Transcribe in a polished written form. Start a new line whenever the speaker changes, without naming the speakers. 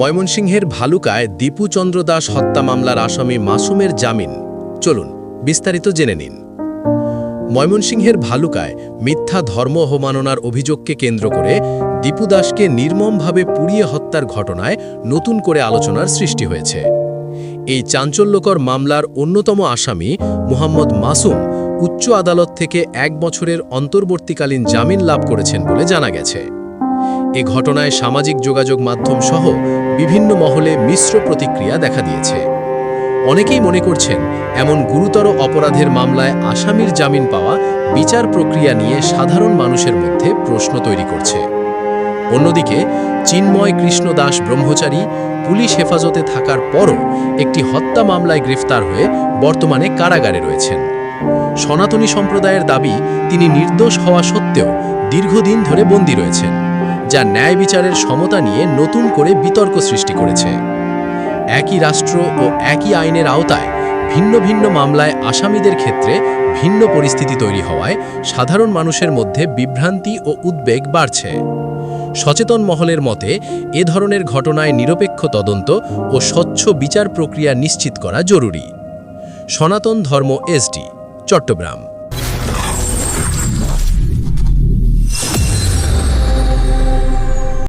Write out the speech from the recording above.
ময়মনসিংহের ভালুকায় দীপু চন্দ্র দাস হত্যা মামলার আসামি মাসুমের জামিন। চলুন বিস্তারিত জেনে নিন। ময়মনসিংহের ভালুকায় মিথ্যা ধর্ম অবমাননার অভিযোগকে কেন্দ্র করে দীপু দাসকে নির্মমভাবে পুড়িয়ে হত্যার ঘটনায় নতুন করে আলোচনার সৃষ্টি হয়েছে। এই চাঞ্চল্যকর মামলার অন্যতম আসামি মোহাম্মদ মাসুম উচ্চ আদালত থেকে 1 বছরের অন্তর্বর্তীকালীন জামিন লাভ করেছেন বলে জানা গেছে। এ ঘটনায় সামাজিক যোগাযোগ মাধ্যম সহ বিভিন্ন মহলে মিশ্র প্রতিক্রিয়া দেখা দিয়েছে। অনেকেই মনে করছেন, এমন গুরুতর অপরাধের মামলায় আসামির জামিন পাওয়া বিচার প্রক্রিয়া নিয়ে সাধারণ মানুষের মধ্যে প্রশ্ন তৈরি করছে। অন্যদিকে চিন্ময় কৃষ্ণ দাস ব্রহ্মচারী পুলিশ হেফাজতে থাকার পরও একটি হত্যা মামলায় গ্রেফতার হয়ে বর্তমানে কারাগারে রয়েছেন। সনাতনী সম্প্রদায়ের দাবি, তিনি নির্দোষ হওয়া সত্ত্বেও দীর্ঘদিন ধরে বন্দী রয়েছেন, যা ন্যায় বিচারের সমতা নিয়ে নতুন করে বিতর্ক সৃষ্টি করেছে। একই রাষ্ট্র ও একই আইনের আওতায় ভিন্ন ভিন্ন মামলায় আসামিদের ক্ষেত্রে ভিন্ন পরিস্থিতি তৈরি হওয়ায় সাধারণ মানুষের মধ্যে বিভ্রান্তি ও উদ্বেগ বাড়ছে। সচেতন মহলের মতে, এ ধরনের ঘটনায় নিরপেক্ষ তদন্ত ও স্বচ্ছ বিচার প্রক্রিয়া নিশ্চিত করা জরুরি। সনাতন ধর্ম এসডি, চট্টগ্রাম।